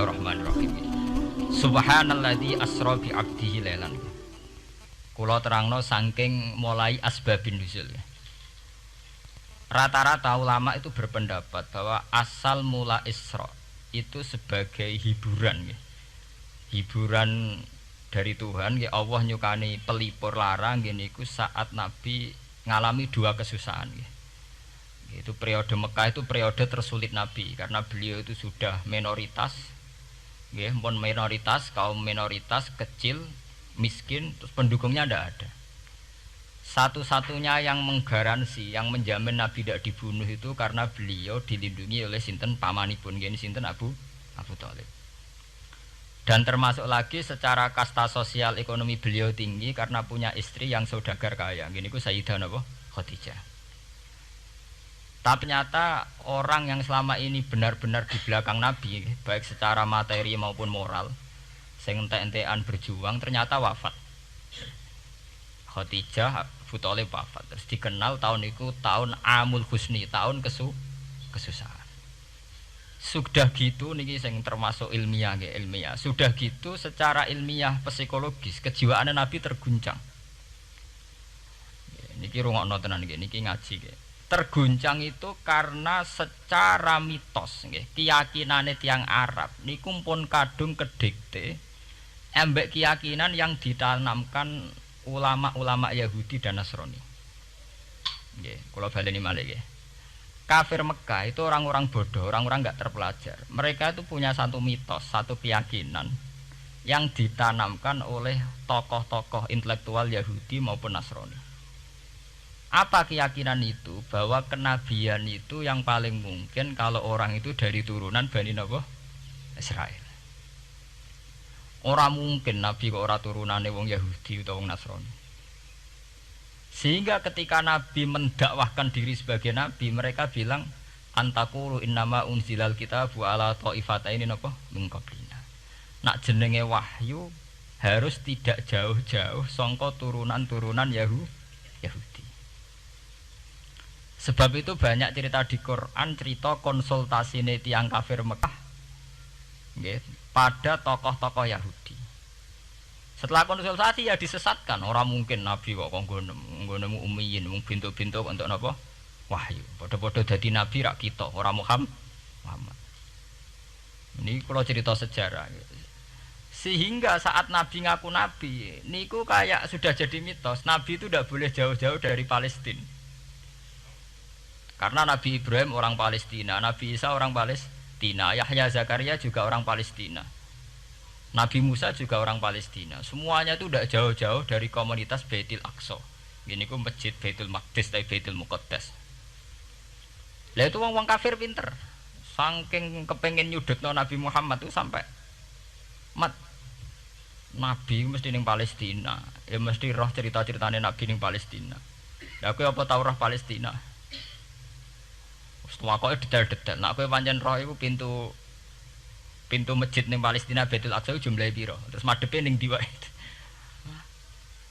Bismillahirrahmanirrahim. Subhanalladzi asra bi 'abdihi lailan. Kula terangno saking mulai asbabun nuzul. Rata-rata ulama itu berpendapat bahwa asal mula Isra itu sebagai hiburan. Hiburan dari Tuhan, Allah nyukani pelipur larang niku saat Nabi ngalami dua kesusahan. Itu periode Mekah itu periode tersulit Nabi karena beliau itu sudah minoritas, kaum minoritas kecil, miskin, terus pendukungnya tidak ada. Satu-satunya yang menggaransi, yang menjamin Nabi tidak dibunuh itu karena beliau dilindungi oleh sinten pamanipun, sinten Abu Thalib. Dan termasuk lagi secara kasta sosial ekonomi beliau tinggi karena punya istri yang saudagar kaya. Gini ku Sayyidah Khadijah. Tapi ternyata orang yang selama ini benar-benar di belakang Nabi, baik secara materi maupun moral, sing entek-entekan berjuang, ternyata wafat. Khadijah Abu Thalib wafat. Terus dikenal tahun itu tahun Amul Husni, tahun kesusahan. Sudah gitu niki sing termasuk ilmiah. Sudah gitu secara ilmiah psikologis kejiwaan Nabi terguncang. Niki rungokno tenan niki ngaji. Terguncang itu karena secara mitos keyakinane tiang Arab niku pun kadung kedikte embek keyakinan yang ditanamkan ulama-ulama Yahudi dan Nasrani. Nggih, kula baleni malih nggih. Kafir Mekah itu orang-orang bodoh, orang-orang enggak terpelajar. Mereka itu punya satu mitos, satu keyakinan yang ditanamkan oleh tokoh-tokoh intelektual Yahudi maupun Nasrani. Apa keyakinan itu? Bahwa kenabian itu yang paling mungkin kalau orang itu dari turunan Bani Israel. Orang mungkin Nabi kok ora turunane wong Yahudi atau wong Nasrani. Sehingga ketika Nabi mendakwahkan diri sebagai Nabi, mereka bilang antakulu innama unzilal kitabu ala ta'ifataini min qablina. Nak jenenge wahyu harus tidak jauh-jauh sangka turunan-turunan Yahudi. Sebab itu banyak cerita di Quran, cerita konsultasi tiang kafir Mekah pada tokoh-tokoh Yahudi. Setelah konsultasi ya disesatkan. Orang mungkin Nabi kok nggone ummiyin, mung bintu-bintu untuk napa? Wahyu. Padha-padha dadi nabi rak kita, ora Muhammad. Ini kalau cerita sejarah. Sehingga saat Nabi ngaku Nabi, niku kayak sudah jadi mitos. Nabi itu tidak boleh jauh-jauh dari Palestina. Karena Nabi Ibrahim orang Palestina, Nabi Isa orang Palestina, Yahya Zakaria juga orang Palestina, Nabi Musa juga orang Palestina. Semuanya itu tidak jauh-jauh dari komunitas Baitul Aqsa. Ini ku masjid Baitul Maqdis atau Baitul Muqaddas. Lah itu wong kafir pinter, saking kepengen nyudutno Nabi Muhammad itu sampai Nabi mesti ning Palestina, ya mesti roh cerita-ceritane Nabi ning Palestina. Lah kowe apa tau roh Palestina? Setelah kau detail-detail, nak kau pancen roh itu pintu masjid ning Palestina Baitul Aqsa jumlahnya piro, terus madhepe ning ndi wae.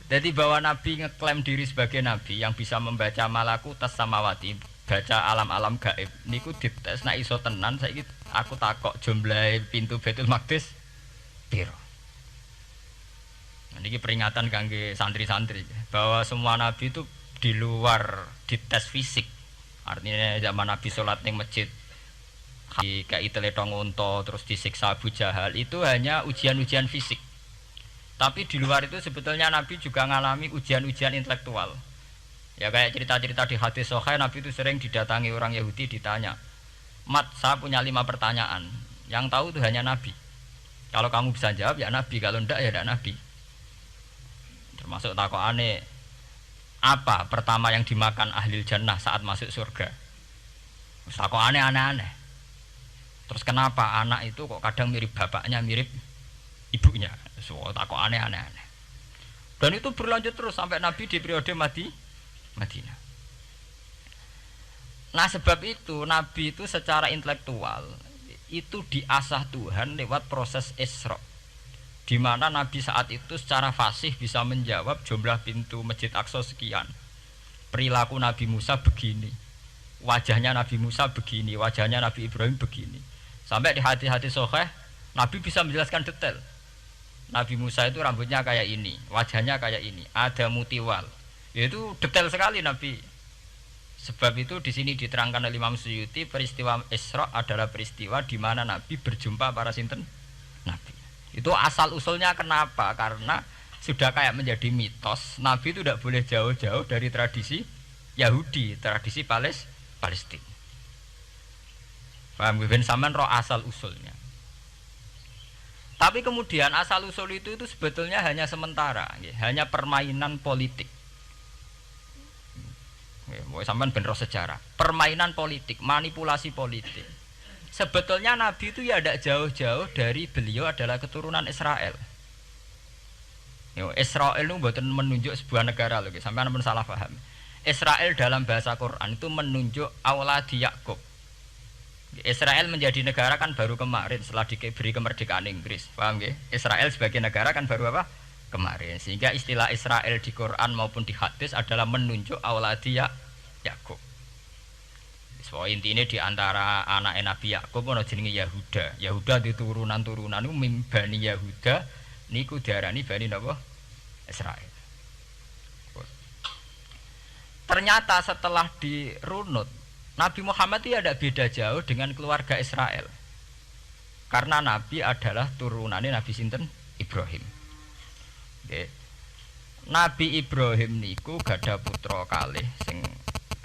Jadi bahwa Nabi ngeklaim diri sebagai Nabi yang bisa membaca malakutas samawati, baca alam-alam gaib, niku dites nak iso tenan. Saiki aku takok jumlah pintu Baitul Maqdis piro. Niki peringatan kangge santri-santri bahwa semua Nabi itu di luar dites fisik. Artinya zaman Nabi sholat ning masjid kayak teletong unta terus disiksa Abu Jahal itu hanya ujian-ujian fisik. Tapi di luar itu sebetulnya Nabi juga mengalami ujian-ujian intelektual. Ya kayak cerita-cerita di hadis sahih, Nabi itu sering didatangi orang Yahudi ditanya, "Mat, saya punya 5 pertanyaan. Yang tahu itu hanya Nabi. Kalau kamu bisa jawab ya Nabi, kalau enggak ya tidak Nabi." Termasuk takokane, apa pertama yang dimakan ahli jannah saat masuk surga? Takok aneh-aneh. Terus kenapa anak itu kok kadang mirip bapaknya, mirip ibunya? So, takok aneh-aneh. Dan itu berlanjut terus sampai Nabi di periode Madinah. Nah sebab itu Nabi itu secara intelektual itu diasah Tuhan lewat proses Isra, di mana Nabi saat itu secara fasih bisa menjawab jumlah pintu Masjid Aqsa sekian. Perilaku Nabi Musa begini, wajahnya Nabi Musa begini, wajahnya Nabi Ibrahim begini. Sampai di hati-hati sahih Nabi bisa menjelaskan detail. Nabi Musa itu rambutnya kayak ini, wajahnya kayak ini, ada mutiwal. Itu detail sekali Nabi. Sebab itu di sini diterangkan oleh Imam Suyuti, peristiwa Isra adalah peristiwa di mana Nabi berjumpa para sinten Nabi. Itu asal usulnya kenapa? Karena sudah kayak menjadi mitos, Nabi itu tidak boleh jauh-jauh dari tradisi Yahudi, tradisi Palestina. Paham ben sampean roh asal usulnya. Tapi kemudian asal usul itu sebetulnya hanya sementara, hanya permainan politik. Sampean ben roh sejarah, permainan politik, manipulasi politik. Sebetulnya Nabi itu ya tidak jauh-jauh dari beliau adalah keturunan Israel. Israel itu bukan menunjuk sebuah negara loh, sampean pun salah paham. Israel dalam bahasa Quran itu menunjuk auladi Yakub. Israel menjadi negara kan baru kemarin setelah diberi kemerdekaan Inggris, paham nggih? Israel sebagai negara kan baru apa? Kemarin. Sehingga istilah Israel di Quran maupun di hadis adalah menunjuk auladi Yakub. So intinya di antara anak Nabi Yakub ana jenenge Yahuda. Yahuda di turunan-turunan niku Bani Yahuda niku diarani Bani napa? Israel. Ternyata setelah dirunut Nabi Muhammad itu tidak beda jauh dengan keluarga Israel. Karena Nabi adalah turunannya Nabi sinten Ibrahim. Okay. Nabi Ibrahim niku gada putra kalih sing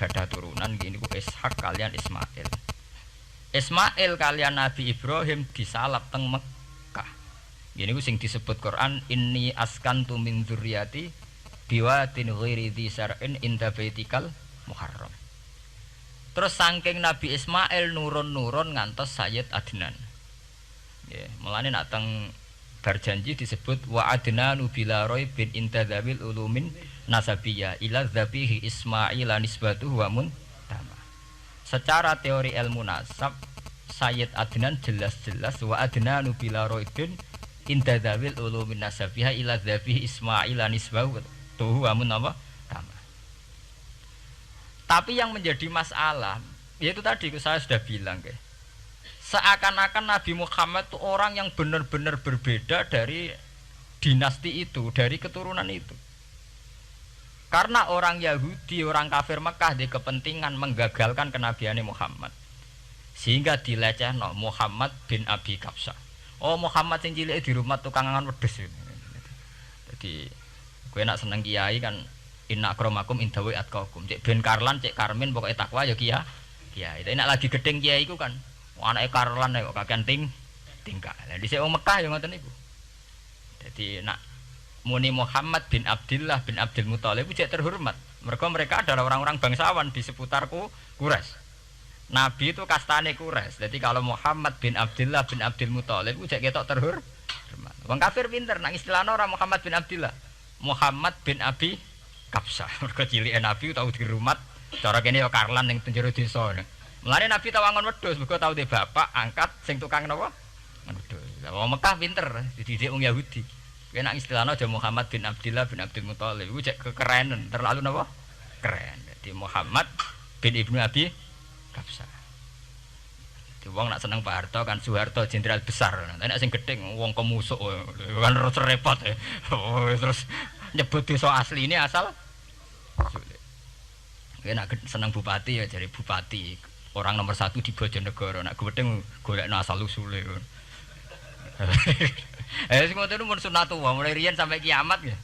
gada turunan gini ku Ishak kalian Ismail. Ismail kalian Nabi Ibrahim disalap teng Mekah. Gini ku sing disebut Quran inni askantu min dzurriyyati biwatin ghairi dzi sar'in inda baitikal muharram. Terus saking Nabi Ismail nurun-nurun ngantos Sayyid Adnan. Ya, mulane nak teng berjanji disebut wa adnanu bila raibin intadzabil ulumin nasabiyah ila dzabihi Ismail nisbatuhu wa muntama. Secara teori ilmu nasab Sayyid Adnan jelas-jelas wa adnanu bila raibin intadzabil ulumin nasabiyah ila dzabihi Ismail nisbatuhu wa muntama. Tapi yang menjadi masalah, yaitu tadi saya sudah bilang, seakan-akan Nabi Muhammad itu orang yang benar-benar berbeda dari dinasti itu, dari keturunan itu. Karena orang Yahudi, orang kafir Mekah di kepentingan menggagalkan kenabian Muhammad, sehingga dilecehno Muhammad bin Abi Kabsah. Oh Muhammad sing cilik di rumah tukang angan wedhus. Jadi, gue nak seneng kiai kan. Inna akramakum indawi atqakum. Cek ben Karlan, cek Karmin pokoke takwa ya kiai. Tapi nek lagi gedeng kiai iku kan anake Karlan kok kakean tingkah. Lah dhisik wong Mekah ya ngoten niku. Dadi nak muni Muhammad bin Abdullah bin Abdul Muthalib cek terhormat. Mereka adalah orang-orang bangsawan di seputarku Quraisy. Nabi itu kastane Quraisy. Jadi kalau Muhammad bin Abdullah bin Abdul Muthalib cek ketok terhormat. Wong kafir pinter nang istilahna ora Muhammad bin Abdullah. Muhammad bin Abi Kabsah, mereka cilik Nabi tahu dirumat, cara kene ya Karlan yang penjuru desa. Mulane Nabi tahu angon wedhus, mereka tahu de bapak angkat sing tukang napa? Wedhus. Lah wong Mekah pinter, dididik wong Yahudi. Kena istilahnya aja Muhammad bin Abdullah bin Abdul Muthalib, iku cek kekerenan, terlalu napa? Keren. Jadi Muhammad bin Ibnu Abi Kabsah. Di wong nak seneng Pak Harto kan Soeharto jenderal besar. Nek sing gedeng wong kemusuk kan repot. Terus nyebut desa asli ini asal sulit. Nak seneng bupati ya jadi bupati orang nomor 1 di Bojonegoro. Nak gedeng golekno asal usule. Sing ngoten mun sunatullah mulai riyen sampai kiamat ya.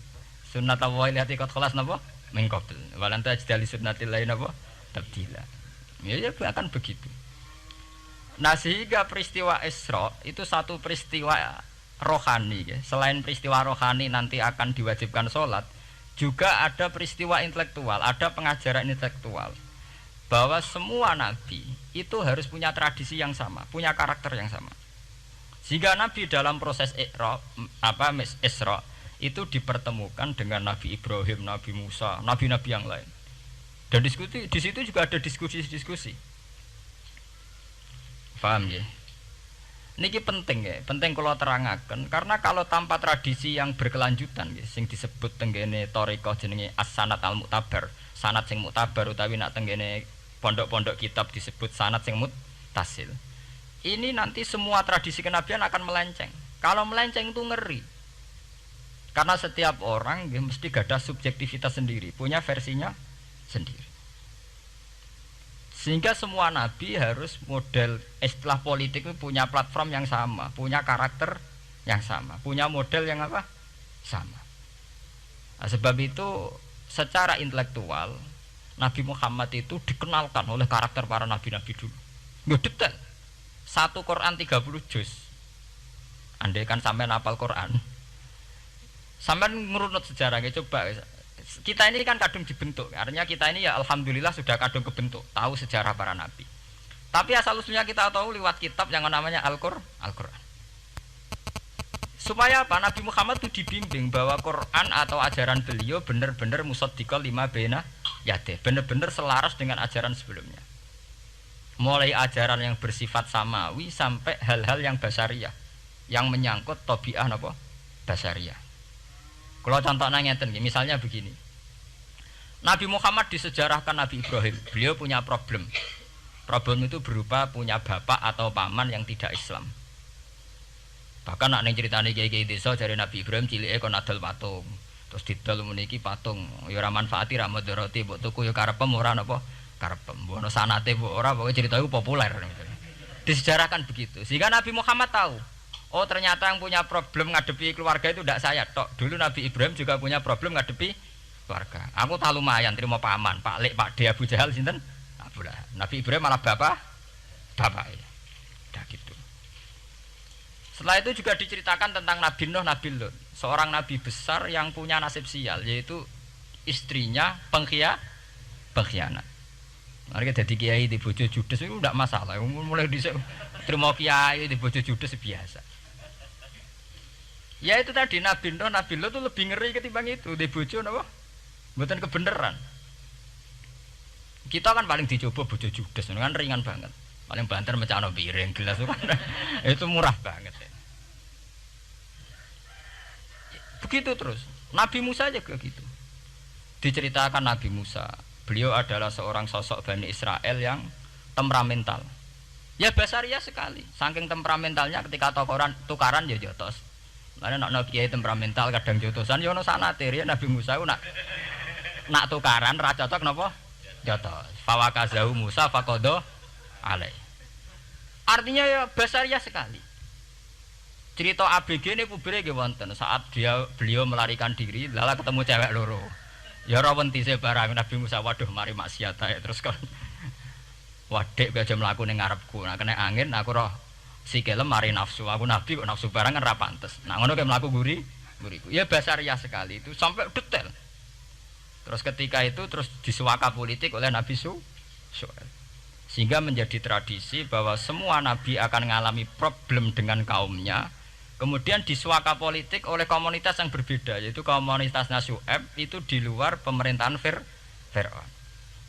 Sunatullah lihati kot kelas napa? Mengkobel. Walanta jadi sunnatil lain napa? Tabdila. Ya akan begitu. Nah sehingga peristiwa Isra itu satu peristiwa rohani ya. Selain peristiwa rohani nanti akan diwajibkan sholat, juga ada peristiwa intelektual, ada pengajaran intelektual bahwa semua nabi itu harus punya tradisi yang sama, punya karakter yang sama. Sehingga nabi dalam proses Isra itu dipertemukan dengan Nabi Ibrahim, Nabi Musa, nabi-nabi yang lain. Dan diskusi di situ juga ada diskusi-diskusi. Paham ya? Niki penting ya, penting kalau terangaken karena kalau tanpa tradisi yang berkelanjutan ya, sing disebut tenggene thariqah jenenge as-sanad al-mu'tabar, sanad sing mu'tabar utawi nak tenggene pondok-pondok kitab disebut sanad sing muttasil. ini nanti semua tradisi kenabian akan melenceng. Kalau melenceng itu ngeri. Karena setiap orang ya, mesti gada subjektivitas sendiri, punya versinya sendiri. Sehingga semua nabi harus model istilah politik itu punya platform yang sama, punya karakter yang sama, punya model yang apa? Sama. Nah, sebab itu secara intelektual Nabi Muhammad itu dikenalkan oleh karakter para nabi-nabi dulu. Nggak detail. Satu Quran 30 juz. Andai kan sampai hafal Quran. Sampai ngerunut sejarahnya coba. Kita ini kan kadung dibentuk. Artinya kita ini ya alhamdulillah sudah kadung kebentuk, tahu sejarah para nabi. Tapi asal usulnya kita tahu lewat kitab yang namanya Al-Qur'an. Supaya apa? Nabi Muhammad itu dibimbing bahwa Quran atau ajaran beliau benar-benar musaddiqal lima baina yadeh, benar-benar selaras dengan ajaran sebelumnya. Mulai ajaran yang bersifat samawi sampai hal-hal yang basariyah, yang menyangkut tabiah apa? Basariyah. Kalau contohnya ngeten, misalnya begini. Nabi Muhammad disejarahkan Nabi Ibrahim, beliau punya problem. Problem itu berupa punya bapak atau paman yang tidak Islam. Bahkan nak neng ceritane kiai-kiai desa dari Nabi Ibrahim cilike kon adol patung. Terus didol meniki patung, ya ora manfaati ra mudarati, mbok tuku ya karepem ora napa karepem. Mbok ono sanate mbok ora, pokoke cerita itu populer gitu. Disejarahkan begitu. Sehingga Nabi Muhammad tahu, oh ternyata yang punya problem ngadepi keluarga itu tidak saya tok. Dulu Nabi Ibrahim juga punya problem ngadepi keluarga. Aku tak lumayan terima paman, Pak Lek, Pak De, Abu Jahal sinten? Abu Lahab. Nabi Ibrahim malah bapak ya. Dah gitu. Setelah itu juga diceritakan tentang Nabi Nuh, Nabi Lut, seorang nabi besar yang punya nasib sial, yaitu istrinya pengkhianat. Mereka jadi kiai di bojo judes itu tidak masalah. Mulai terima kiai di bojo judes biasa. Ya itu tadi Nabi Nuh, Nabi Lut itu lebih ngeri ketimbang itu di bojo napa? Mboten kebenaran. Kita kan paling dicoba bojo judes, kan ringan banget. Paling banter mecano piring gelas itu kan itu murah banget ya. Begitu terus. Nabi Musa juga gitu. Diceritakan Nabi Musa, beliau adalah seorang sosok Bani Israel yang temperamental. Ya basariah sekali. Saking temperamentalnya ketika tukaran ya jotos. Karena nak kiai temperamental kadang jotosan ya ono sanate ya Nabi Musa ku nak tukaran ra cocok napa? Jotos. Fawakazahu Musa faqada alai. Artinya ya basariah sekali. Cerita ABG ini kubire nggih wonten saat beliau melarikan diri lala ketemu cewek loro. Ya ora wentise barang Nabi Musa waduh mari maksiat ae terus kan. Wadek aja mlaku ning ngarepku. Nah kena angin aku roh sikilem mari nafsu. Aku nabi kok nafsu barang kan ra pantes. Nah ngono kayak mlaku guriku. Ya basariah sekali itu sampai detail. Terus ketika itu terus disuaka politik oleh Nabi Syuaib. Sehingga menjadi tradisi bahwa semua nabi akan mengalami problem dengan kaumnya. Kemudian disuaka politik oleh komunitas yang berbeda, yaitu komunitas Syuaib itu di luar pemerintahan Fir'aun.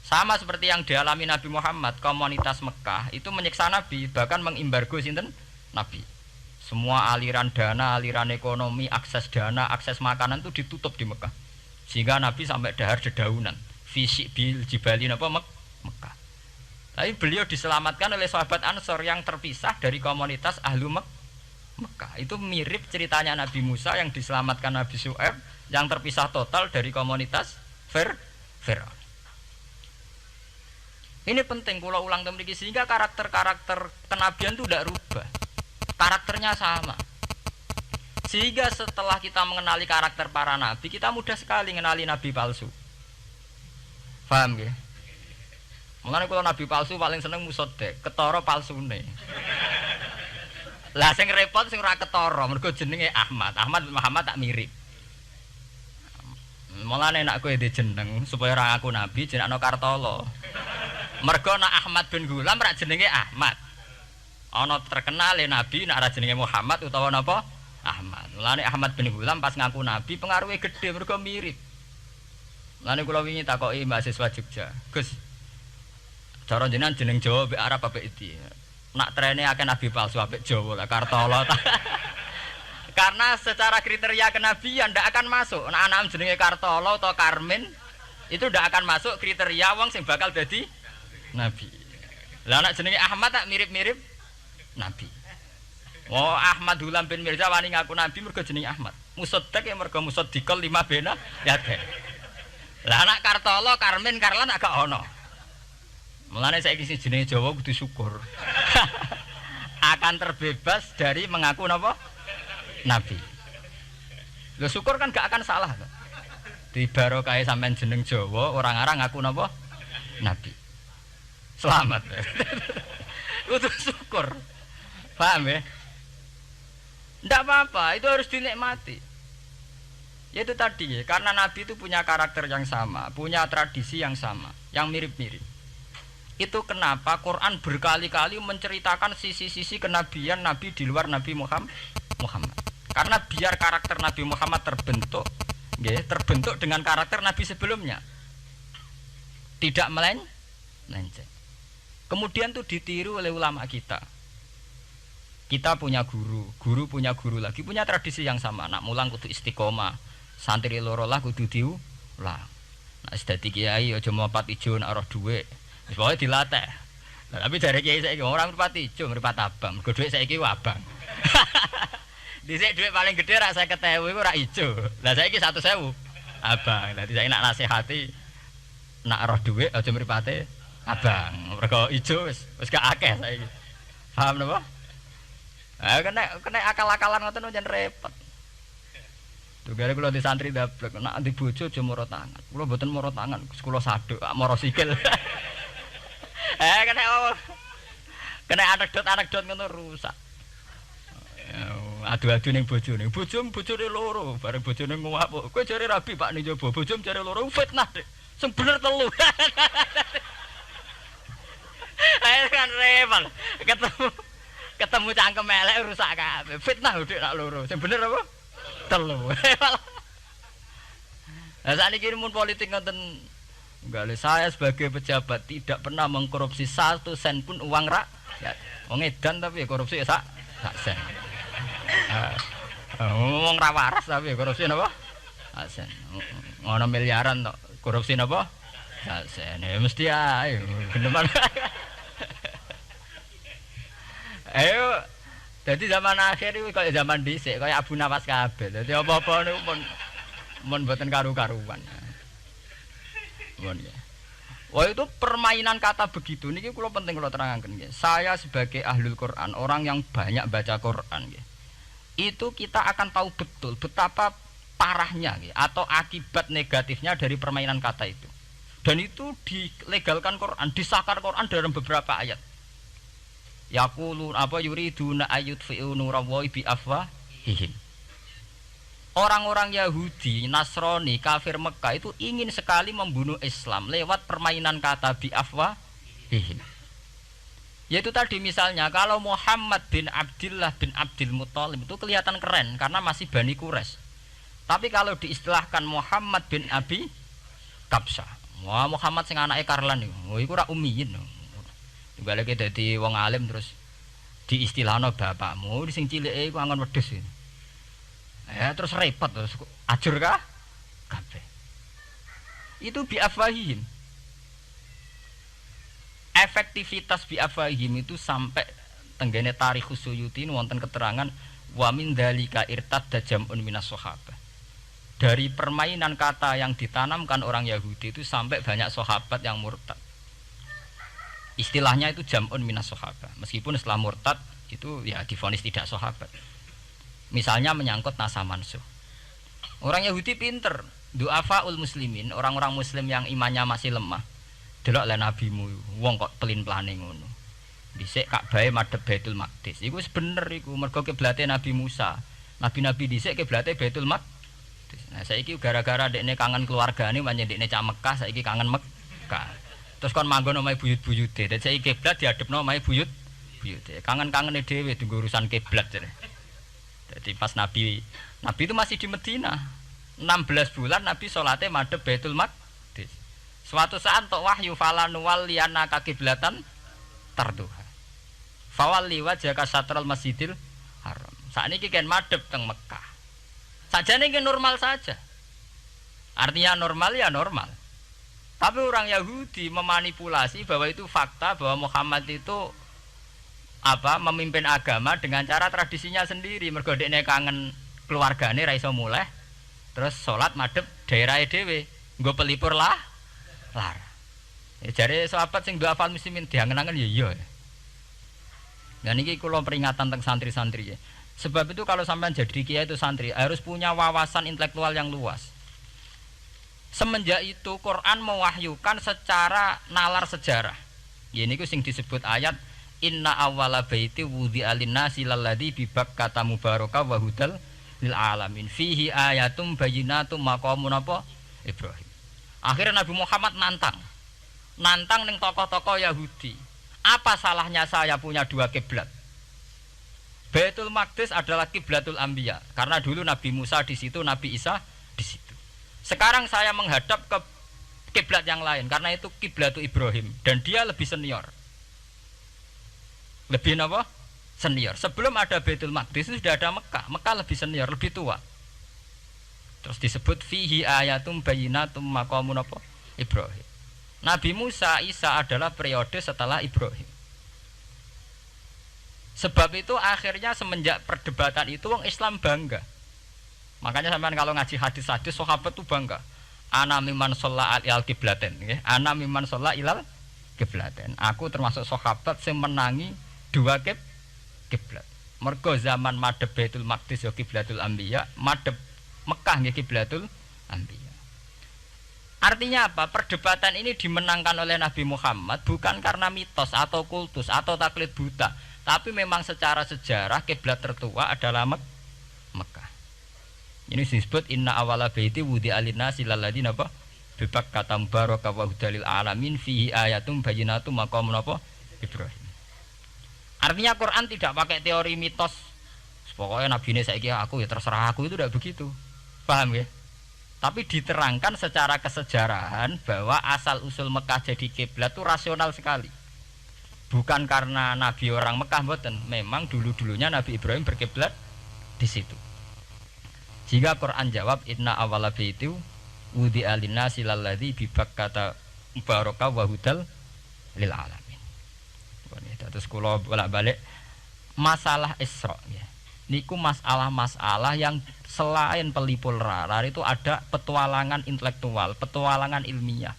Sama seperti yang dialami Nabi Muhammad, komunitas Mekah itu menyiksa Nabi, bahkan mengimbargo sinten Nabi. Semua aliran dana, aliran ekonomi, akses dana, akses makanan itu ditutup di Mekah. Sehingga Nabi sampai dahar dedaunan fisik bil jibali napa Mekah. Tapi beliau diselamatkan oleh sahabat Ansor yang terpisah dari komunitas ahlu Mekah. Itu mirip ceritanya Nabi Musa yang diselamatkan Nabi Syuaib yang terpisah total dari komunitas Fir'aun. Ini penting kalau ulang temriki sehingga karakter-karakter kenabian itu tidak rubah. Karakternya sama. Sehingga setelah kita mengenali karakter para nabi, kita mudah sekali mengenali nabi palsu. Paham ya? Mengenai kalau nabi palsu paling seneng musodek, ketara palsune. Lah sing repot sing ora ketara, mergo jenenge Ahmad. Ahmad Muhammad tak mirip. Mulane nek kowe ndek jeneng supaya ora ngaku nabi jenengno Kartolo. Mergo nek Ahmad bin Gulam rak jenenge Ahmad. Ana terkenal nabi nek ora jenenge Muhammad utawa napa? Ahmad. Mulane Ahmad bin Gulam pas ngaku nabi pengaruhnya gede mergo mirip. Mulane kula wingi takoki mahasiswa Jogja. Gus, cara jenengan jeneng Jawa mbek Arab apa iki? Nak trene akeh nabi palsu apik Jawa lah Kartolo. Karena secara kriteria kenabian ndak akan masuk. Nek anak jenenge Kartolo atau Karmin itu ndak akan masuk kriteria wong sing bakal dadi nabi. Lah anak jenenge Ahmad tak mirip-mirip nabi. Oh Ahmad Hulam bin Mirza wani ngaku nabi mergo jenenge Ahmad. Musaddiq ya mergo musaddiqal lima bena ya teh. Lah anak Kartolo, Karmin, Karlan agak ono. Mulane saiki sing jenenge Jawa kudu syukur. Akan terbebas dari mengaku napa? Nabi. Lho syukur kan gak akan salah to. Di barokah sampean jeneng Jawa orang arang ngaku napa? Nabi. Selamat. Kudu syukur. Paham ya? Ndak apa-apa, itu harus dinikmati. Ya itu tadi ya, karena Nabi itu punya karakter yang sama, punya tradisi yang sama, yang mirip-mirip. Itu kenapa Quran berkali-kali menceritakan sisi-sisi kenabian Nabi di luar Nabi Muhammad. Karena biar karakter Nabi Muhammad terbentuk, ya, terbentuk dengan karakter Nabi sebelumnya. Tidak melenceng. Kemudian itu ditiru oleh ulama kita. Kita punya guru punya guru lagi, punya tradisi yang sama. Nak mulang kudu istiqomah, santri loro lah kudu diulang. Nak dadi kiai aja mripat ijo nak roh dhuwit. Wis pokoke dilatih. Nah, tapi dari kiai saiki orang mripat ijo, mripat abang. Mergo dhuwit saiki abang. Dhisik dhuwit paling gedhe rak 50.000 iku rak ijo. Lah saiki 100.000 abang. Dadi saiki nak nasihati nak roh dhuwit aja mripate abang. Mergo ijo wis gak akeh saiki. Paham napa? Kena akal-akalan ngoten jan repot. Tugare kula di santri dablek nek di bojo aja moro tangan. Kula mboten moro tangan, kula saduk, moro sikil. Kena anekdot ngono rusak. Adu-adu ning bojone. Bojone loro, bareng bojone nguap. Kowe jare rabi Pak ning njaba, bojom jare loro fitnah, Dik. Sing bener telu. Ayo kan repot. Ketemu cangkem elek rusak kabeh. Fitnah udik nak loro. Sing bener apa? Telu. Lah sakniki mun politik ngoten nggale saya sebagai pejabat tidak pernah mengkorupsi 1 sen pun uang rakyat. Wong edan tapi korupsi ya sak sen. Ngomong ra waras tapi korupsi napa? Sak sen. Ngono miliaran tok. Korupsi napa? Sak sen. Ya mesti ae. Geneman. Ayo, jadi zaman akhir itu kayak zaman dhisik, kayak Abu Nawas kabeh. Jadi apa-apa niku mun mboten karu-karuan. Mun ya. Wah itu permainan kata begitu niki kula penting kula terangaken nggih. Saya sebagai ahlul Quran, orang yang banyak baca Quran nggih. Itu kita akan tahu betul betapa parahnya nggih atau akibat negatifnya dari permainan kata itu. Dan itu dilegalkan Quran, disahkan Quran dalam beberapa ayat. Yaqulun apa yuriduna ayutfi'u nurallahi bi afwahihim. Orang-orang Yahudi, Nasrani, kafir Mekah itu ingin sekali membunuh Islam lewat permainan kata bi afwahihim. Yaitu tadi misalnya kalau Muhammad bin Abdullah bin Abdul Muthalib itu kelihatan keren karena masih Bani Quraisy. Tapi kalau diistilahkan Muhammad bin Abi Kabsah, wah Muhammad sing anake Karlan iku ora ummiyin. Balik dadi wong alim terus diistilahno bapakmu sing cilike iku angon wedhus. Ya terus repot terus ajur kah? Kabeh. Itu bi afwahihim. Efektivitas bi afwahihim itu sampai tenggene Tarikhus Suyuti wonten keterangan wa min dzalika irtadda jam'un minas sahabah. Dari permainan kata yang ditanamkan orang Yahudi itu sampai banyak sahabat yang murtad. Istilahnya itu jam'un minas sahabah. Meskipun setelah murtad itu ya divonis tidak sahabat. Misalnya menyangkut nasa mansuh. Orang Yahudi pinter, du'afaul muslimin, orang-orang muslim yang imannya masih lemah. Delok le nabimu, wong kok pelin-pelane ngono. Dhisik Ka'bah madhep Baitul Maqdis. Iku wis bener iku, mergo kiblate Nabi Musa. Nabi-nabi dhisik kiblate Baitul Maqdis. Nah, saiki gara-gara dekne kangen keluargane manjen dekne cah Mekah, saiki kangen Mekah. Terus kon manggon omahe buyut-buyute. Dadi saiki kiblat diadepno omahe buyute. Kangen-kangene dhewe tunggu urusan kiblat jare. Jadi pas Nabi itu masih di Medina. 16 bulan Nabi salate madhep Baitul Maqdis. Suatu saat tok wahyu falan walliyana kiblatan tarduha. Fawalli wajhaka satral Masjidil Haram. Sakniki kan madhep teng Mekah. Sajane iki normal saja. Artinya normal ya normal. Tapi orang Yahudi memanipulasi bahwa itu fakta bahwa Muhammad itu memimpin agama dengan cara tradisinya sendiri. Mergo dekne kangen keluargane ra iso muleh. Terus salat madhep daerahe dhewe. Nggo pelipur lar. Ya jare sahabat sing do hafal muslimin diangen-angen ya iya. Nah niki kula peringatan tentang santri-santri ya. Sebab itu kalau sampean jadi kiai itu santri harus punya wawasan intelektual yang luas. Semenjak itu Quran mewahyukan secara nalar sejarah. Ya niku sing disebut ayat inna awwala baiti wudi'a lin-nasi lalladzi bi Bakkata mubaraka wa hudal lil alamin fihi ayatum bayyinatum maqamun apa Ibrahim. Akhirnya Nabi Muhammad nantang ning tokoh-tokoh Yahudi. Apa salahnya saya punya dua kiblat? Baitul Maqdis adalah kiblatul anbiya karena dulu Nabi Musa di situ, Nabi Isa di situ. Sekarang saya menghadap ke kiblat yang lain karena itu kiblatul Ibrahim dan dia lebih senior. Lebih apa? Senior. Sebelum ada Baitul Maqdis itu sudah ada Mekah. Mekah lebih senior, lebih tua. Terus disebut fihi ayatum bayyinatum maqamun apa? Ibrahim. Nabi Musa, Isa adalah periode setelah Ibrahim. Sebab itu akhirnya semenjak perdebatan itu orang Islam bangga. Makanya sampean kalau ngaji hadis-hadis sahabat itu bangga. Ana mimman shalla ilal qiblaten, nggih. Ana mimman shalla ilal qiblaten. Aku termasuk sahabat yang menangi dua kiblat. Mergo zaman madhep Baitul Maqdis ya kiblatul anbiya, madhep Mekah nggih kiblatul anbiya. Artinya apa? Perdebatan ini dimenangkan oleh Nabi Muhammad bukan karena mitos atau kultus atau taklid buta, tapi memang secara sejarah kiblat tertua adalah Mekah. Ini disebut inna awala baiti wudi'a lin-nasi lalladzi apa? Bi Bakkata mubaraka wa hudalil alamin fihi ayatum bayyinatum maqamun apa? Ibrahim. Artinya Quran tidak pakai teori mitos. Pokoknya Nabi ini saiki aku ya terserah aku, itu tidak begitu. Paham ya? Tapi diterangkan secara kesejarahan bahwa asal usul Mekah jadi kiblat itu rasional sekali. Bukan karena Nabi orang Mekah mboten, memang dulu-dulunya Nabi Ibrahim berkiblat di situ. Jika Quran jawab inna awwala baiti wudi'a lin-nasi lalladzi bi Bakkata mubaraka wa hudal lil alamin. Terus kula bolak-balik masalah Isra ya. Niku masalah-masalah yang selain pelipur rar itu ada petualangan intelektual, petualangan ilmiah,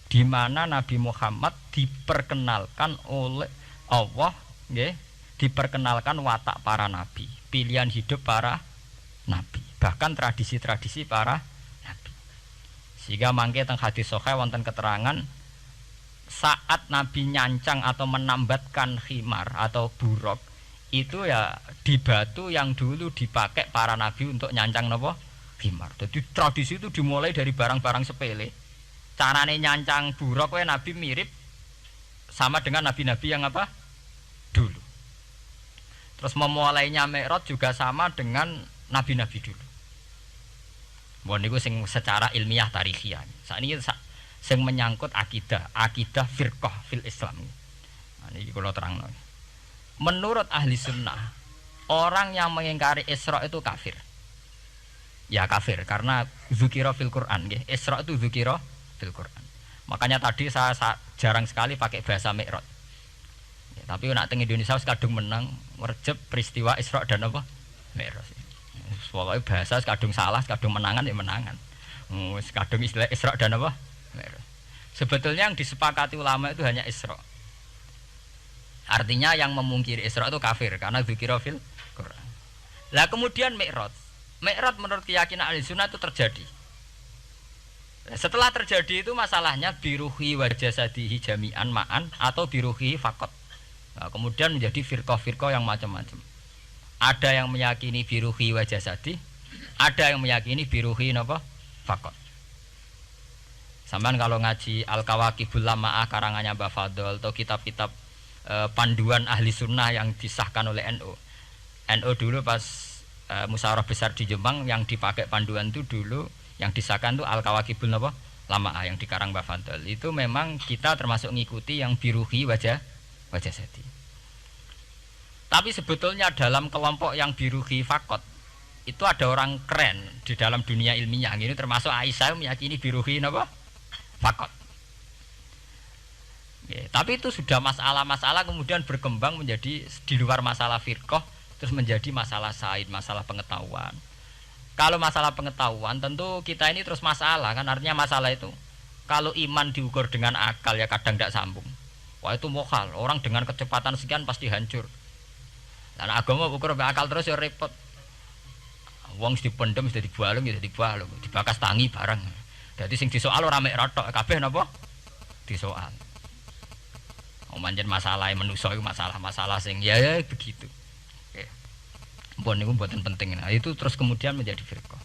di mana Nabi Muhammad diperkenalkan oleh Allah, nggih, diperkenalkan watak para nabi, pilihan hidup para nabi, bahkan tradisi-tradisi para nabi. Sehingga mangke teng hadis sahih wonten keterangan saat Nabi nyancang atau menambatkan khimar atau buruk itu ya di batu yang dulu dipakai para nabi untuk nyancang napa khimar. Jadi tradisi itu dimulai dari barang-barang sepele. Carane nyancang buruk wae nabi mirip sama dengan nabi-nabi yang apa dulu. Terus memulainya Mi'raj juga sama dengan nabi-nabi dulu. Bon niku sing secara ilmiah tarikhiyah. Sakniki sing menyangkut akidah firqah fil Islam. Nah niki kula terangno. Menurut ahli sunnah, orang yang mengingkari Isra itu kafir. Ya kafir karena dzikra fil Quran nggih. Isra itu dzikra fil Quran. Makanya tadi saya jarang sekali pakai bahasa Mi'raj. Ya, tapi nak teng Indonesia kadung menang merjep peristiwa Isra dan apa? Mi'raj. Pokoke bahasa kadung salah, kadung menangan ya menangan. Kadung istilah Isra dan apa? Mi'raj. Sebetulnya yang disepakati ulama itu hanya Isra. Artinya yang memungkiri Isra itu kafir karena dzikra fil Quran. Lah kemudian Mi'raj. Mi'raj menurut keyakinan ahli sunnah itu terjadi. Setelah terjadi itu masalahnya biruhi wa jasadihi jami'an ma'an atau biruhi faqat. Nah, kemudian menjadi firqah-firqah yang macam-macam. Ada yang meyakini biruhi wa jasadi, ada yang meyakini biruhi napa? Faqat. Sampeyan kalau ngaji Al-Kawakibul Lama'ah karangannya Mbah Fadl atau kitab-kitab panduan ahli sunnah yang disahkan oleh NU. NU dulu pas musyawarah besar di Jemang yang dipakai panduan itu dulu yang disahkan itu Al-Kawakibul Lama'ah yang dikarang Mbah Fadl. Itu memang kita termasuk ngikuti yang biruhi wajah sedi. Tapi sebetulnya dalam kelompok yang biruhi fakot itu ada orang keren di dalam dunia ilmiah. Ini termasuk Aisyah meyakini biruhi napa? Fakot. Ya, tapi itu sudah masalah-masalah kemudian berkembang menjadi di luar masalah firqah terus menjadi masalah said, masalah pengetahuan. Kalau masalah pengetahuan tentu kita ini terus masalah kan artinya masalah itu. Kalau iman diukur dengan akal ya kadang tidak sambung. Wah itu mokal, orang dengan kecepatan sekian pasti hancur. Dan agama ukur akal terus ya repot. Wong dipendem sudah dibualung ya dibualung, dibakas tangi barang. Jadi sing disoal ora mek rotok kabeh napa? Disoal. Manjen masalah manusia itu masalah-masalah sing ya begitu. Oke. Mpun niku mboten penting. Nah, itu terus kemudian menjadi firqah.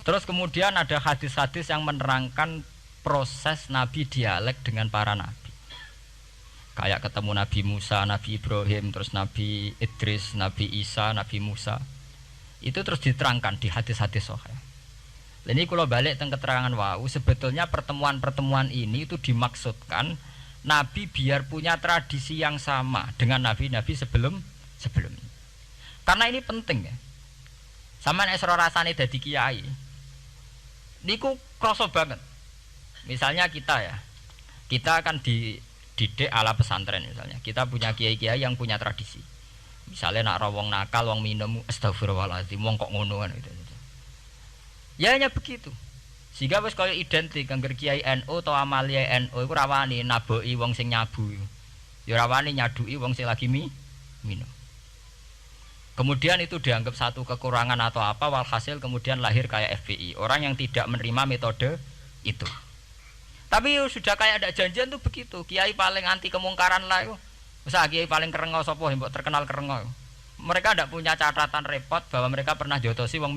Terus kemudian ada hadis-hadis yang menerangkan proses Nabi dialek dengan para nabi. Kayak ketemu Nabi Musa, Nabi Ibrahim, terus Nabi Idris, Nabi Isa, Nabi Musa. Itu terus diterangkan di hadis-hadis sahih. Ini kalau balik teng keterangan wau, sebetulnya pertemuan-pertemuan ini itu dimaksudkan Nabi biar punya tradisi yang sama dengan nabi-nabi sebelumnya. Karena ini penting ya. Sampeyan esra rasane dadi kiai. Niku krasa banget. Misalnya kita ya. Kita akan dididik ala pesantren misalnya. Kita punya kiai-kiai yang punya tradisi. Misalnya nak rawong nakal, wong minum astagfirullahaladzim, wong kok ngono kan gitu. Ya hanya begitu. Sehingga wis kaya identik angger kiai NU atau amalia NU iku rawani naboki wong sing nyabu. Ya rawani nyaduki wong sing lagi minum. Kemudian itu dianggap satu kekurangan atau apa walhasil kemudian lahir kayak FPI. Orang yang tidak menerima metode itu. Tapi sudah kayak ada janjian tuh begitu. Kiai paling anti kemungkaran lah itu. Masa kiai paling kerengo sapa mbok terkenal kerengo. Mereka tidak punya catatan repot bahwa mereka pernah jotosi wong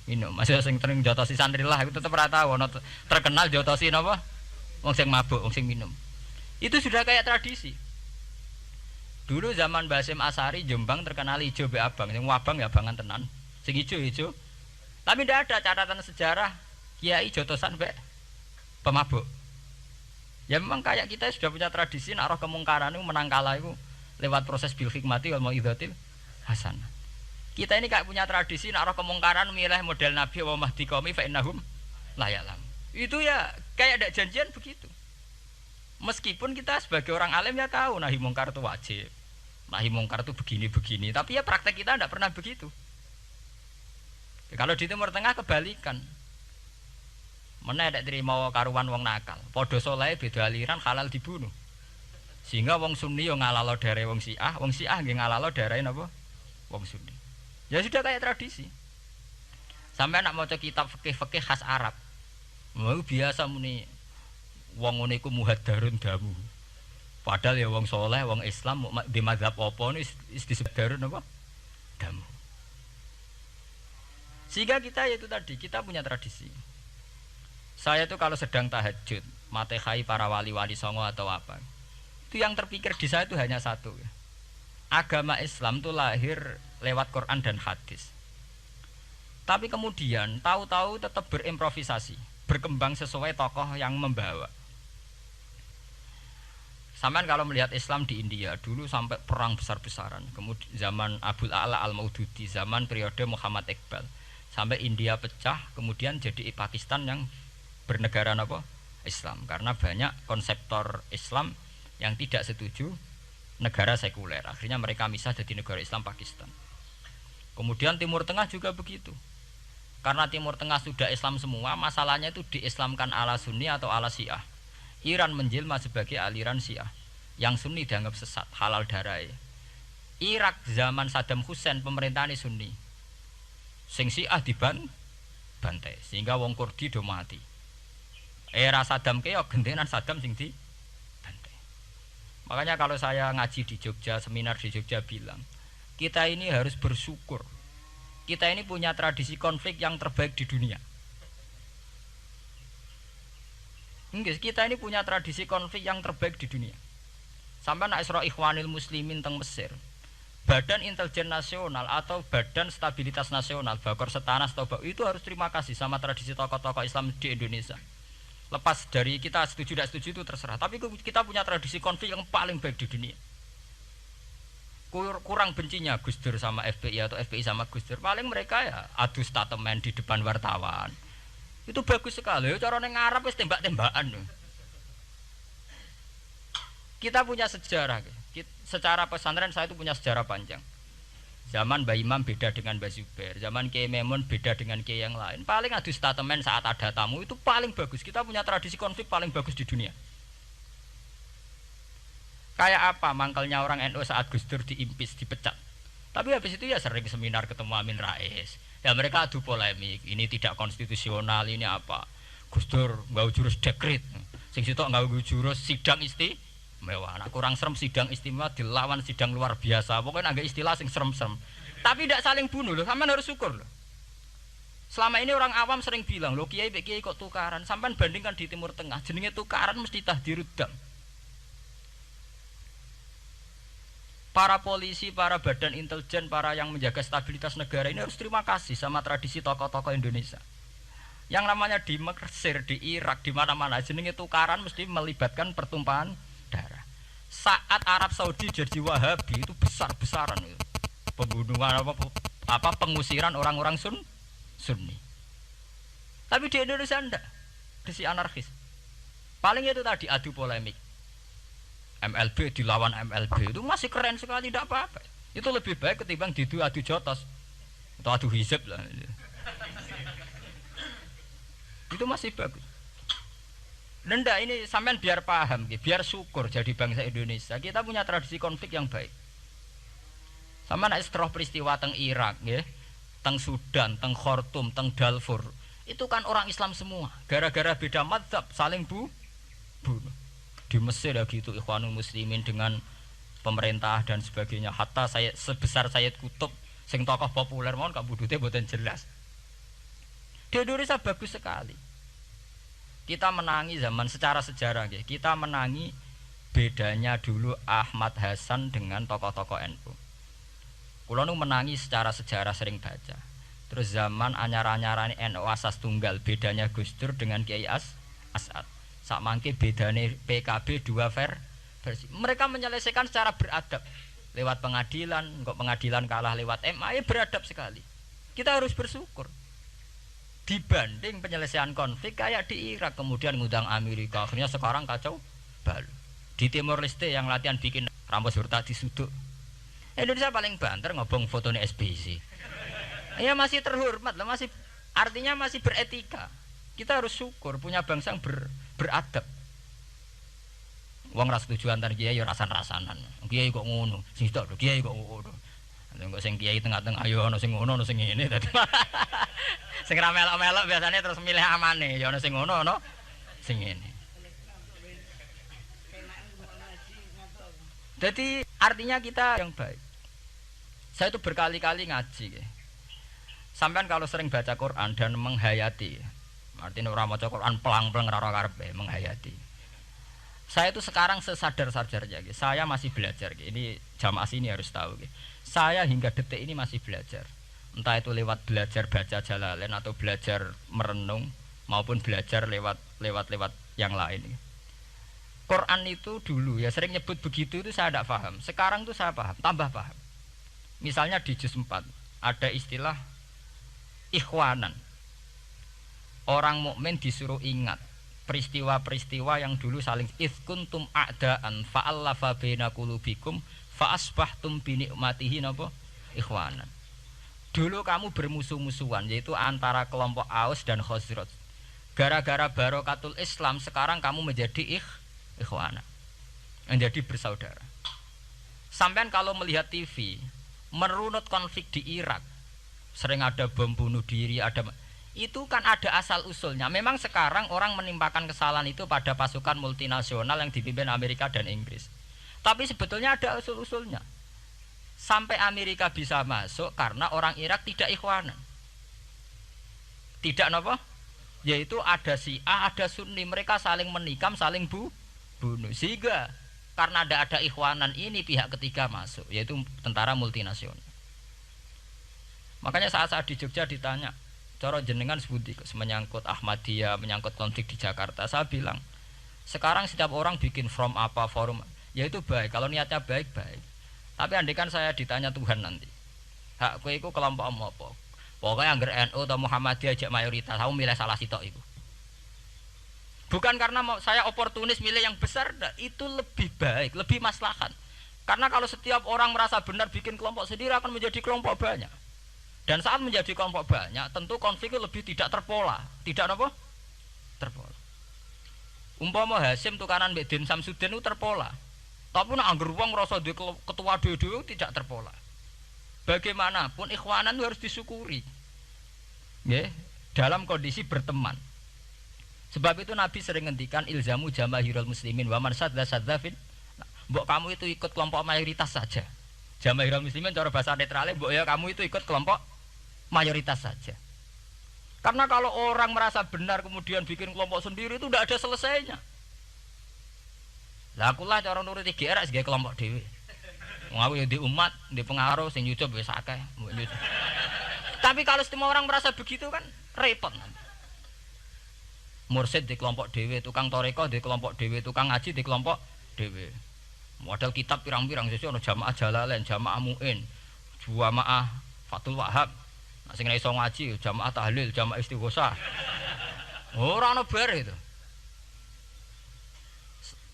minum. Masih sing sering jotosi santri lah itu tetap rata ono terkenal jotosi napa? Wong sing mabuk, wong sing minum. Itu sudah kayak tradisi. Dulu zaman Basim Asari Jombang terkenal ijo be abang, sing abang ya abangan tenan. Sing ijo. Tapi tidak ada catatan sejarah kiai jotosan be pemabuk. Ya memang kayak kita sudah punya tradisi nak roh kemungkaran itu menang kalah itu lewat proses bil hikmati wal mau'izatil hasanah. Kita ini kayak punya tradisi nak roh kemungkaran milih model Nabi wa mahdi qaumi fa innahum la ya'lam. Itu ya kayak ada janjian begitu. Meskipun kita sebagai orang alim ya tahu nahi mungkar itu wajib. Nahi mungkar itu begini-begini, tapi ya praktek kita tidak pernah begitu. Ya, kalau di Timur Tengah kebalikan. Mana ada terima karuan wong nakal. Podo soleh beda aliran halal dibunuh. Sehingga wong Sunni yo ngalalo darah wong Syiah nggih ngalalo darah napa? Wong Sunni. Ya sudah kayak tradisi. Sampai nak maca kitab fikih-fikih khas Arab. Mau biasa muni wong ngene iku muhaddarun damu. Padahal ya wong soleh, wong Islam di mazhab apa wis disebut darun apa? Damu. Sehingga kita itu tadi kita punya tradisi. Saya tuh kalau sedang tahajud, matehai para wali-wali songo atau apa, itu yang terpikir di saya itu hanya satu. Agama Islam itu lahir lewat Quran dan hadis. Tapi kemudian tahu-tahu tetap berimprovisasi, berkembang sesuai tokoh yang membawa. Sampai kalau melihat Islam di India dulu sampai perang besar-besaran, kemudian zaman Abul A'la Al-Maududi, zaman periode Muhammad Iqbal, sampai India pecah, kemudian jadi Pakistan yang bernegara apa? Islam, karena banyak konseptor Islam yang tidak setuju negara sekuler. Akhirnya mereka misah jadi negara Islam Pakistan. Kemudian Timur Tengah juga begitu. Karena Timur Tengah sudah Islam semua, masalahnya itu diislamkan ala Sunni atau ala Syiah. Iran menjelma sebagai aliran Syiah. Yang Sunni dianggap sesat, halal darah. Irak zaman Saddam Hussein pemerintahan Sunni. Sing Syiah dibantai sehingga wong Kurdi do mati. Era Saddam keok gentenan Saddam sing dibantai. Makanya kalau saya ngaji di Jogja, seminar di Jogja bilang, kita ini harus bersyukur. Kita ini punya tradisi konflik yang terbaik di dunia. Enggak, kita ini punya tradisi konflik yang terbaik di dunia. Sampai nak Isra Ikhwanil Muslimin teng Mesir. Badan Intelijen Nasional atau Badan Stabilitas Nasional, Bakor Setanas atau itu harus terima kasih sama tradisi tokoh-tokoh Islam di Indonesia. Lepas dari kita setuju tidak setuju itu terserah. Tapi kita punya tradisi konflik yang paling baik di dunia. Kurang bencinya Gus Dur sama FPI atau FPI sama Gus Dur. Paling mereka ya adu statement di depan wartawan. Itu bagus sekali. Cara nang ngarep wis tembak-tembakan. Kita punya sejarah. Secara pesantren saya itu punya sejarah panjang. Zaman Mbah Imam beda dengan Mbah Zubair, zaman Kiai Memun beda dengan Kiai yang lain. Paling adu statement saat ada tamu itu paling bagus. Kita punya tradisi konflik paling bagus di dunia. Kayak apa mangkalnya orang NU saat Gus Dur diimpis, dipecat. Tapi habis itu ya sering seminar ketemu Amin Rais. Ya mereka adu polemik, ini tidak konstitusional, ini apa. Gus Dur nggak jurus dekret. Sing sitok nggak jurus sidang mewah, nak kurang serem sidang istimewa dilawan sidang luar biasa. Pokoknya agak istilah sing serem-serem. Tapi tidak saling bunuh loh, sampean harus syukur loh. Selama ini orang awam sering bilang, loh kiai kok tukaran. Sampean bandingkan di Timur Tengah, jenenge tukaran mesti tahdirudam. Para polisi, para badan intelijen, para yang menjaga stabilitas negara ini harus terima kasih sama tradisi tokoh-tokoh Indonesia. Yang namanya di Mesir, di Irak, di mana-mana jenenge tukaran mesti melibatkan pertumpahan darah. Saat Arab Saudi jadi Wahabi itu besar-besaran itu. Pembunuhan apa pengusiran orang-orang Sunni. Tapi di Indonesia enggak. Desi anarkis. Paling itu tadi adu polemik. MLB dilawan MLB itu masih keren sekali, tidak apa-apa. Itu lebih baik ketimbang adu jotos atau adu hizib lah. Itu masih bagus. Nenda ini sampean biar paham, biar syukur jadi bangsa Indonesia. Kita punya tradisi konflik yang baik. Sama nak setelah peristiwa teng Irak, teng Sudan, teng Khartoum, teng Darfur, itu kan orang Islam semua. Gara-gara beda mazhab saling bunuh. Di Mesir ya gitu, Ikhwanul Muslimin dengan pemerintah dan sebagainya. Hatta saya sebesar Sayyid Qutb, sing tokoh populer mohon kabudute mboten jelas. Di Indonesia bagus sekali. Kita menangi zaman secara sejarah, kita menangi bedanya dulu Ahmad Hasan dengan tokoh-tokoh NU. Kulo nu menangi secara sejarah sering baca. Terus zaman anyar-anyarane NU asas tunggal, bedanya Gus Dur dengan Kiai As'ad. Sak mangke bedane PKB dua versi. Mereka menyelesaikan secara beradab. Lewat pengadilan, kok pengadilan kalah lewat MA, beradab sekali. Kita harus bersyukur. Dibanding penyelesaian konflik kayak di Irak kemudian ngundang Amerika, akhirnya sekarang kacau balu. Di Timor Leste yang latihan bikin Ramos Hurta disuduk, Indonesia paling banter ngobong fotonya SBC. Ya masih terhormat lah, masih artinya masih beretika. Kita harus syukur punya bangsa yang beradab. Wong ras tujuan antar kiai ya rasan-rasanan. Kiai kok ngono, sing tok kiai kok ngono. Engko sing kiai tengah-tengah ayo ana sing ngono ana sing ngene dadi. Sing ra melok-melok biasanya terus milih amane, ya ana sing ngono ana sing ngene. Jadi artinya kita yang baik. Saya itu berkali-kali ngaji. Sampean kalau sering baca Quran dan menghayati, artinya orang baca Quran pelang-pelang ora karepe menghayati. Saya itu sekarang sesadar-sadarnya, saya masih belajar. Ini jamaah sini harus tahu. Saya hingga detik ini masih belajar. Entah itu lewat belajar baca Jalalain atau belajar merenung maupun belajar lewat yang lain. Quran itu dulu ya sering nyebut begitu itu saya tidak paham. Sekarang tuh saya paham, tambah paham. Misalnya di juz 4 ada istilah ikhwanan. Orang mukmin disuruh ingat peristiwa-peristiwa yang dulu saling kuntum a'daan fa'allafa baina qulubikum fa asbahtum bi ni'matihi napa ikhwanan. Dulu kamu bermusuh-musuhan yaitu antara kelompok Aus dan Khazraj. Gara-gara barokatul Islam sekarang kamu menjadi ikhwana. Menjadi bersaudara. Sampean kalau melihat TV merunut konflik di Irak, sering ada bom bunuh diri, itu kan ada asal usulnya. Memang sekarang orang menimpakan kesalahan itu pada pasukan multinasional yang dipimpin Amerika dan Inggris. Tapi sebetulnya ada usul-usulnya. Sampai Amerika bisa masuk karena orang Irak tidak ikhwanan. Tidak apa? Yaitu ada Syiah, ada Sunni, mereka saling menikam, saling bunuh. Sehingga karena ada ikhwanan ini pihak ketiga masuk, yaitu tentara multinasional. Makanya saat di Jogja ditanya, cara jenengan sebuti menyangkut Ahmadiyah, menyangkut konflik di Jakarta, saya bilang sekarang setiap orang bikin from apa forum, yaitu baik kalau niatnya baik-baik. Tapi andaikan saya ditanya Tuhan nanti, hak kowe iku kelompok apa? Pokoknya angger NU atau Muhammadiyah ajak mayoritas, kamu milih salah sitok iku. Bukan karena mau saya oportunis milih yang besar, itu lebih baik, lebih maslahat. Karena kalau setiap orang merasa benar bikin kelompok sendiri akan menjadi kelompok banyak. Dan saat menjadi kelompok banyak, tentu konflik lebih tidak terpola, tidak apa? Terpola. Umpama Hasim tukaran mbek Den Samsudin itu terpola. Tapi nek angger wong ngrasa duwe ketua dhewe tidak terpola. Bagaimanapun ikhwanan itu harus disyukuri. Nggih, dalam kondisi berteman. Sebab itu Nabi sering ngendikan ilzamu jamaahirul muslimin wa man sadza sadzafin. Mbok kamu itu ikut kelompok mayoritas saja. Jamaahirul muslimin cara bahasa netralnya mbok ya kamu itu ikut kelompok mayoritas saja. Karena kalau orang merasa benar kemudian bikin kelompok sendiri itu tidak ada selesainya. Lah akulah cara nuruti GR sebagai kelompok dhewe. Wong aku ya di umat, di pengaruh sing nyucup wis akeh. Tapi kalau semua orang merasa begitu kan repot nanti. Mursid di kelompok dhewe, tukang toreko di kelompok dhewe, tukang ngaji di kelompok dhewe. Model kitab pirang-pirang sesuk ana jamaah Jalalain, jamaah Muin, jamaah Fathul Wahhab. Nek sing iso ngaji jamaah tahlil, jamaah istighosah. Ora ana bar itu.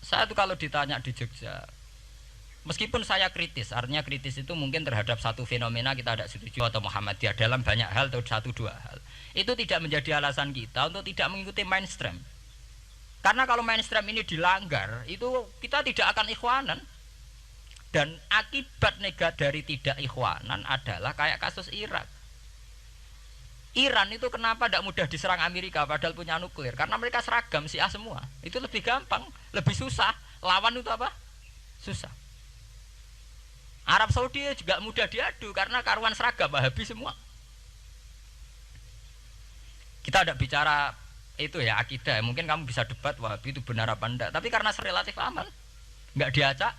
Saya tuh kalau ditanya di Jogja, meskipun saya kritis, artinya kritis itu mungkin terhadap satu fenomena kita tidak setuju atau Muhammadiyah dalam banyak hal atau satu dua hal. Itu tidak menjadi alasan kita untuk tidak mengikuti mainstream. Karena kalau mainstream ini dilanggar, itu kita tidak akan ikhwanan. Dan akibat negatif dari tidak ikhwanan adalah kayak kasus Irak. Iran itu kenapa tidak mudah diserang Amerika padahal punya nuklir? Karena mereka seragam Syiah semua. Itu lebih gampang, lebih susah. Lawan itu apa? Susah. Arab Saudi juga mudah diadu karena karuan seragam Wahabi semua. Kita tidak bicara itu ya akidah. Mungkin kamu bisa debat Wahabi itu benar apa enggak. Tapi karena relatif aman, nggak diacak.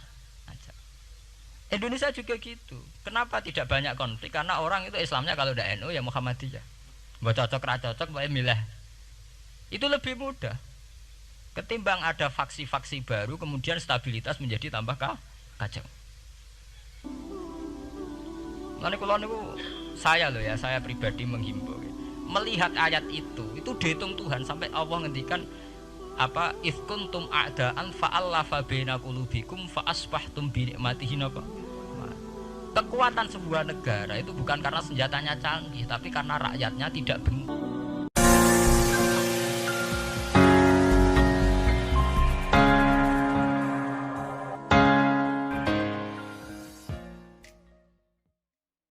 Indonesia juga gitu. Kenapa tidak banyak konflik? Karena orang itu Islamnya kalau udah NU ya Muhammadiyah. Mbak cocok ra cocok mbak milih. Itu lebih mudah. Ketimbang ada faksi-faksi baru kemudian stabilitas menjadi tambah kacau. Lalu kalau niku saya loh ya, saya pribadi menghimbau. Melihat ayat itu dihitung Tuhan sampai Allah ngendikan apa ifkuntum a'daan fa'allafa baina qulubikum fa asbahtum bi nikmatihi napa. Kekuatan sebuah negara itu bukan karena senjatanya canggih, tapi karena rakyatnya tidak benci.